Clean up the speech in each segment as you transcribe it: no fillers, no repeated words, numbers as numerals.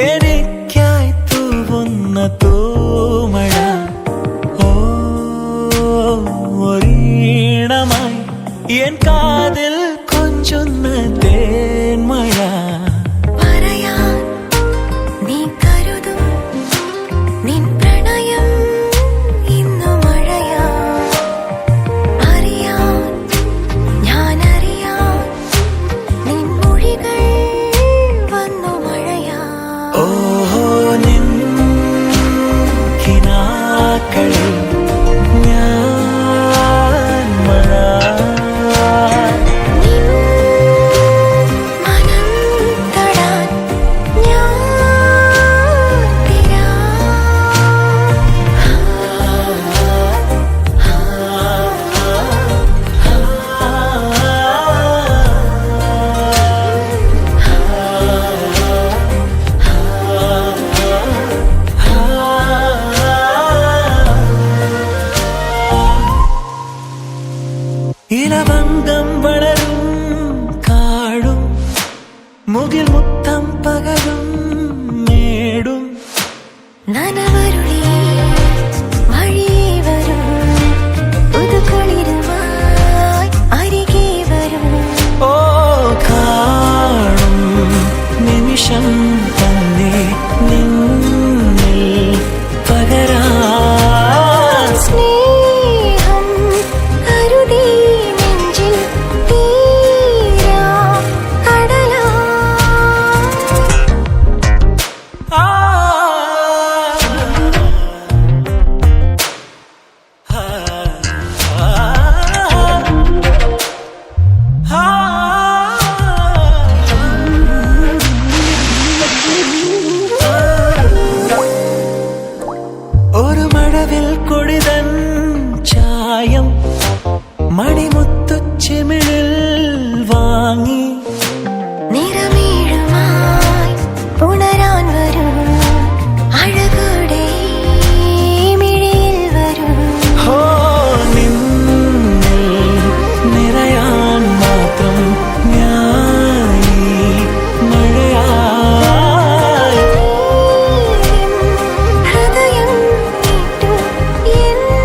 എനിക്കായി തൂവുന്ന തൂമഴ ഒരീണമായി എൻ കാതിൽ കൊഞ്ചുന്ന തേന്മഴ ഇലവങ്കം വളരും കാടും മുകിൽ മുത്തം പകരും മേടും നനവരുളി വഴിയേ വരും പുതുകുളിരുമായി അരികെ വരും ഓ കാണും നിമിഷം തന്നെ നിന്നിൽ പകരാ ഒരു മഴവിൽ കൊടിതൻ ചായം മണിമുത്തുച്ചിമിഴിൽ വാങ്ങി നിറമേഴുമായി ഉണരാൻ വരും അഴകുടെ മിഴിയിൽ വരും ഹോ നിന്നിൽ നിറയാൻ മാത്രം ഞാനീ മഴയായി ഹൃദയം നീട്ടു എന്നെ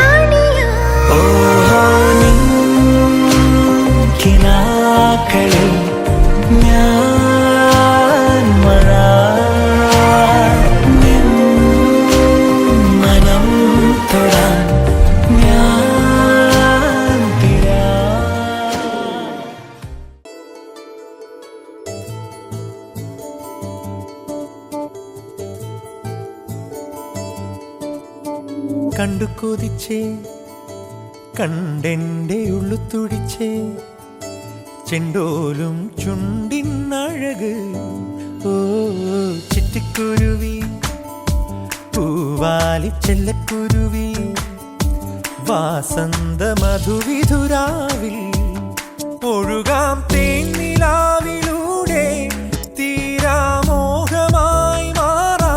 ആണിയാ കിനാക്കളിൽ ഞാൻ മഴ നിൻ മനം തൊടാൻ ഞാൻ തിരാ കണ്ടു കൊതിച്ചേ കണ്ടെന്റെ ഉള്ളു തുടിച്ചേ ചെണ്ടോലും ചുണ്ടിനഴക് ഓ ചിറ്റിക്കുരുവി പൂവാലി ചെല്ലക്കുരുവി വാസന്ത മധുവിധുരാവിൽ ഒഴുകാം തേന്നിലാവിലൂടെ തീരാമോഹമായി മാറാ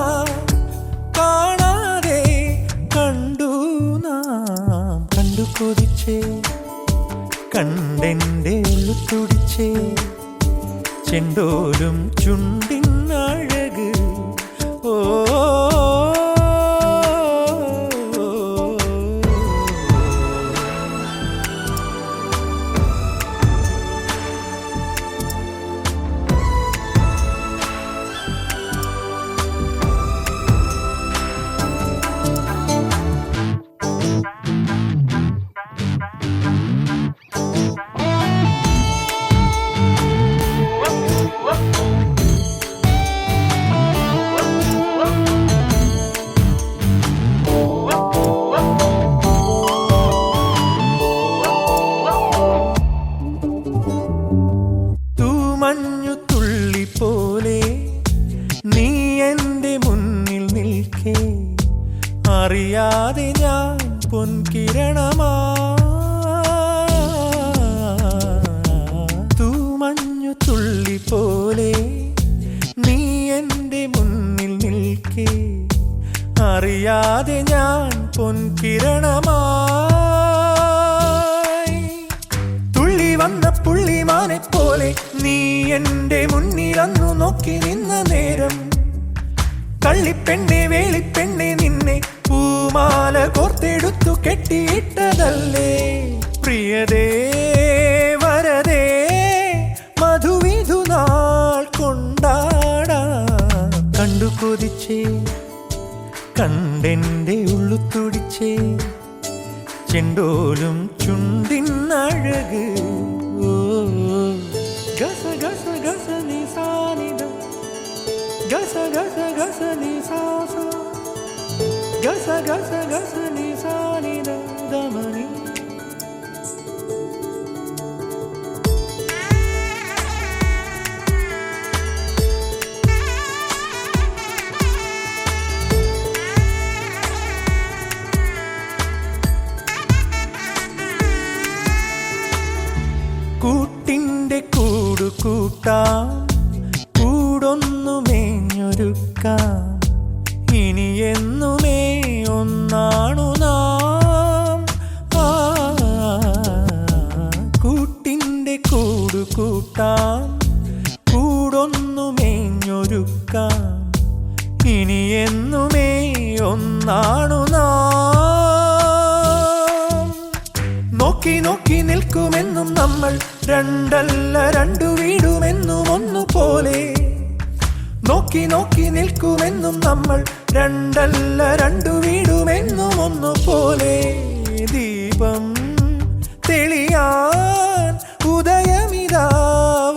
കാണാതെ കണ്ടു നാം കണ്ടു കൊതിച്ചേ കണ്ടെന്റെ ഉള്ളു തുടിച്ചേ ചെണ്ടോലും ചുണ്ടിനഴക് ഓ അറിയാതെ ഞാൻ പൊൻകിരണമാ തൂമഞ്ഞു തുള്ളി പോലെ നീ എൻ്റെ മുന്നിൽ നിൽക്കേ അറിയാതെ ഞാൻ പൊൻകിരണമായി തുള്ളി വന്ന പുള്ളിമാനെ പോലെ നീ എന്റെ മുന്നിലന്നു നോക്കി നിന്ന നേരം കള്ളിപ്പെണ്ണെ വേളിപ്പെണ്ണെ നിന്നെ പൂമാല കോർത്തെടുത്തു കെട്ടിയിട്ടതല്ലേ പ്രിയതേ വരതേ മധുവിധു നാൾ കൊണ്ടാടാ കണ്ടു കൊതിച്ചേ കണ്ടെന്റെ ഉള്ളു തുടിച്ചേ ചെണ്ടോലും ചുണ്ടിനഴക് ഓ ഗസ ഗസ ഗസ നീ സാനിദ ഗസ ഗസ ഗസ നീ സാസ ഗസ ഗസ ഗസ നീ സാനിദ ദമനി കൂട്ടിൻ്റെ കൂടു കൂട്ടാം കൂടൊന്നു മേഞ്ഞൊരുക്കാം ഇനി എന്നുമേ ഒന്നാണു നാം കൂട്ടിൻ്റെ കൂടു കൂട്ടാം കൂടൊന്നു മേഞ്ഞൊരുക്കാം ഇനി എന്നുമേ ഒന്നാണു നാം നോക്കി നോക്കി നിൽക്കുമെന്നും നമ്മൾ രണ്ടല്ല രണ്ടു വീടുമെന്നും ഒന്നുപോലെ നോക്കി നോക്കി നിൽക്കുമെന്നും നമ്മൾ രണ്ടല്ല രണ്ടു വീടുമെന്നും ഒന്നുപോലെ ദീപം തെളിയാൻ ഉദയമിതാ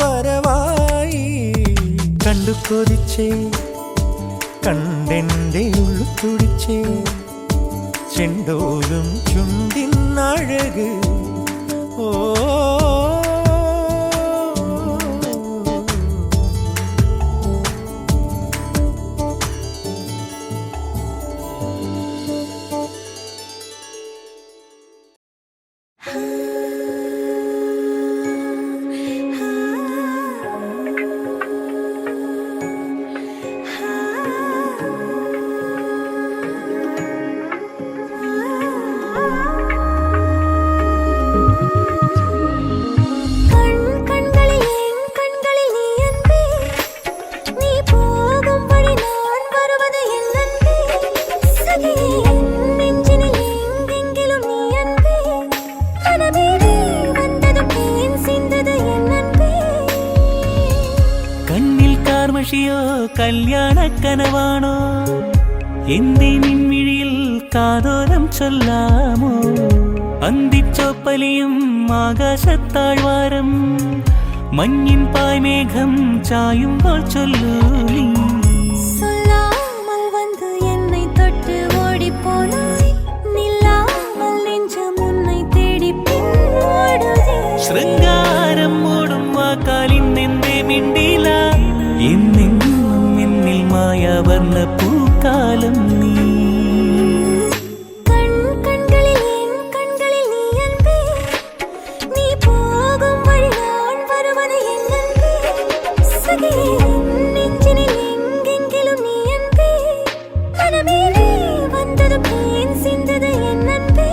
വരവായി കണ്ടു കൊതിച്ചേ കണ്ടെന്റെ ഉള്ളു തുടിച്ചേ ചെണ്ടോലും ചുണ്ടിനഴക് ഓ കല്യാണക്കനവാണോ എന്തേ നിൻമിഴിയിൽ കാതോരം ചൊല്ലാമോ അന്തിച്ചോപ്പലിയും ആകാശത്താഴ്വാരം മഞ്ഞിൻ പായ്മേഘം ചായുമ്പോൾ ചൊല്ലൂ നീ சொல்லாமல் வந்து என்னை தொட்டு ஓடிப் போனாய் நில்லாமல் நெஞ்சம் உன்னை தேடி பின்னோடுதே ശൃംഗാരം മൂടും വാക്കാലിൻ എന്തേ മിണ്ടില എന്നെന്നും എന്നിൽ മായാവർണ്ണ പൂക്കാലം നീ கண்களில் என் கண்களில் நீ அன்பே நீ போகும் வழி நான் வருவது என் அன்பே சகியே நெஞ்சினில் எங்கெங்கிலும் நீ அன்பே மனமேலே வந்தது தேன் சிந்தது என் அன்பே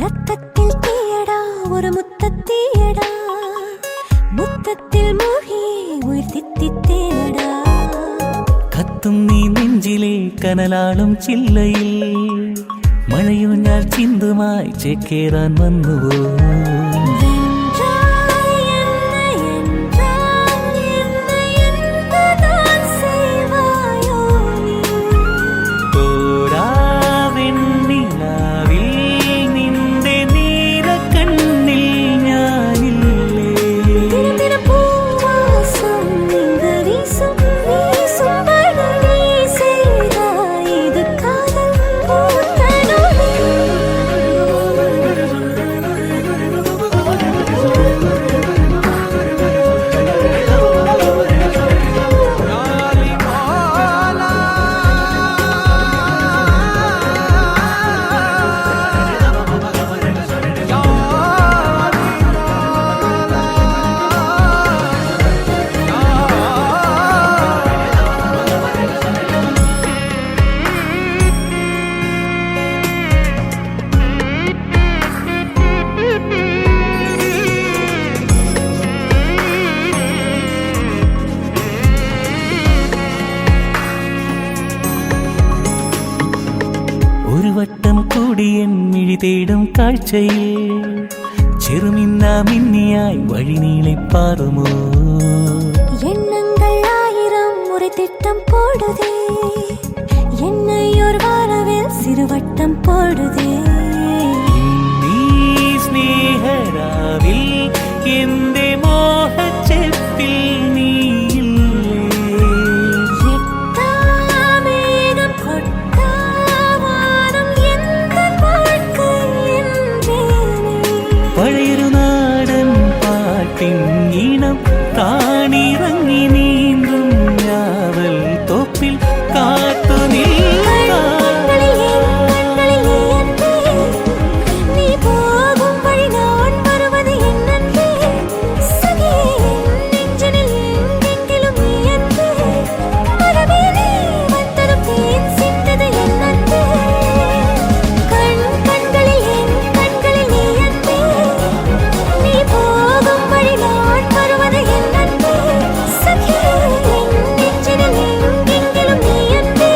ரத்தத்தில் தீயடா ஒரு முத்தத்தீயடா முத்தத்தில் மூழ்கி உயிர் தித்தித்தேனடா കത്തും നീ നെഞ്ചിലെ കനലാളും ചില്ലയിൽ മഴയൂഞ്ഞാൽ ചിന്തുമായി ചേക്കേറാൻ വന്നുവോ തേടും കാഴ്ചയിൽ ചെറുമിന്നാ മിന്നിയായി വഴിനീളെ പാറുമോ எண்ணங்கள் ஆயிரம் ஒரு திட்டம் போடுதே என்னை ஒரு வாரவில் சிறுவட்டம் போடுதே നീ സ്നേഹരാവിൽ എന്റെ മോഹച്ചെപ്പിൽ നീയില്ലേ எட்டாமேகம் கொட்டாவானம் எந்த வாழ்க்கை என்றேனே പഴയൊരു നാടൻ പാട്ടിൻ ഈണം താണിറങ്ങി നീന്തും ഞാവൽ തോപ്പിൽ കാത്തു நீ போகும் வழி நான் வருவது என்னன்றே சகியே நெஞ்சினில் எங்கெங்கிலும் நீ அன்றே மரமே நீ வந்ததும் தேன் சிந்தது என்னன்றே கண்களில் என் கண்களில் நீ அன்றே நீ போகும் வழி நான் வருவது என்னன்றே சகியே நெஞ்சினில் எங்கெங்கிலும் நீ அன்றே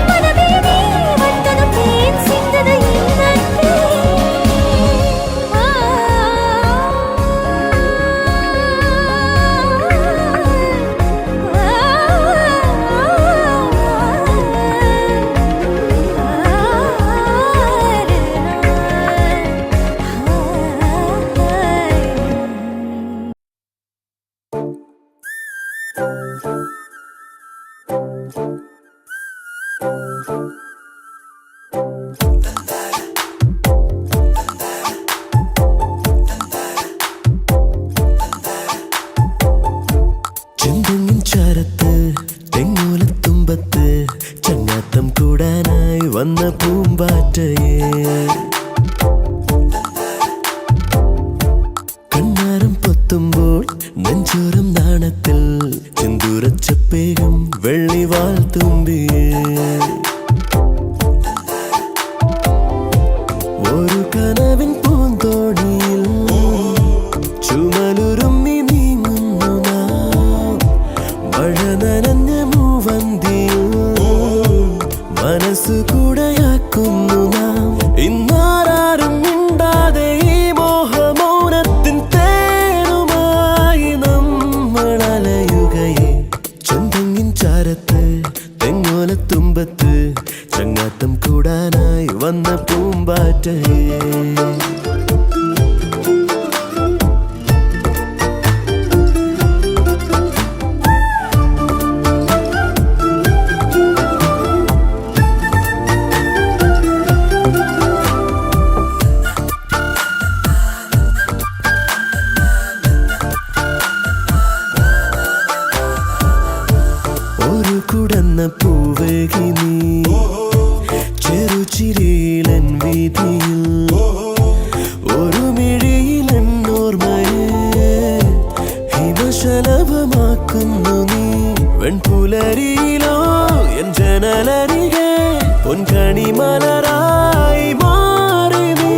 மரமே நீ வந்ததும் தேன் சிந்தது என்னன்றே ചെന്തെങ്ങിൻ ചാരത്ത് തെങ്ങോലത്തുമ്പത്ത് ചങ്ങാത്തം കൂടാനായി വന്ന പൂമ്പാറ്റയെ കണ്ണാരം പൊത്തുമ്പോൾ നെഞ്ചോരം നാണത്തിൽ ചെന്തൂരച്ചപ്പേകം വെള്ളിവാൾ തുമ്പിയെ ഒരു കനവിൻ പൂന്തോണിയിൽ ചുമലുരുമ്മി നീങ്ങുന്നു നാം മഴ നനഞ്ഞ മൂവന്തിയിൽ മനസ്സു കൂടെയാക്കുന്നു നാം ഇന്നാരും മിണ്ടാതെ ഈ മോഹമൗനത്തിൻ തേനുമായി നമ്മൾ അലയുകയെ ചെന്തെങ്ങിൻ ചാരത്ത് തെങ്ങോലത്തുമ്പത്ത് ചങ്ങാത്തം കൂടാനായി വന്ന പൂമ്പാറ്റയെ ഒരു കുടന്ന പൂവേകി നീ ചെറുചിരിയിലൻ വീതിയിൽ ഒരു മിഴിയിലൻ ഓർമ്മയെ ഹിമശലഭമാക്കുന്നു നീ വെൺപുലരിയിലോ എൻ ജനലരികെ പൊൻകണി മലരായി മാറി നീ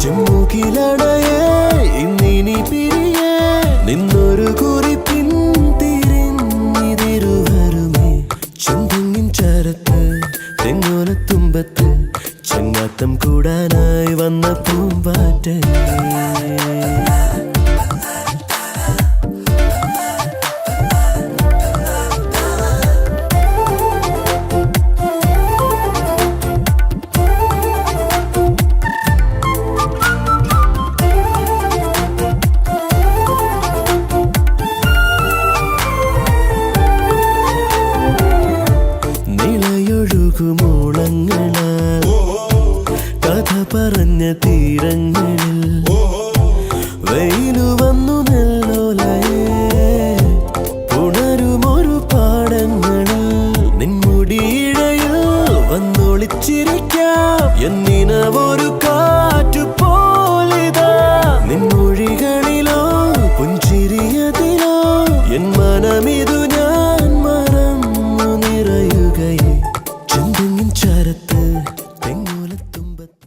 ചെമ്മുകിലടയെ ഇന്നിനി പിരിയെ നിന്നൊരു കുറിപ്പിൻ തിരിഞ്ഞിതിരുവരുമേ ചെന്തെങ്ങിൻ ചാരത്ത് തെങ്ങോലത്തുമ്പത്ത് ചങ്ങാത്തം കൂടാനായി വന്ന പൂമ്പാറ്റയെ നിളയൊഴുകുമൂളങ്ങളാൽ കഥ പറഞ്ഞ തീരങ്ങളിൽ വെയിലു വന്നു നെല്ലോലയെ പുണരുമൊരു പാടങ്ങളിൽ നിൻമുടിയിഴയിൽ വന്നൊളിച്ചിരിക്കാം എന്നിനവൊരു കാറ്റു പോലിതാ നിൻമൊഴികളിലോ പുഞ്ചിരിയതിലോ എൻ മനമിതു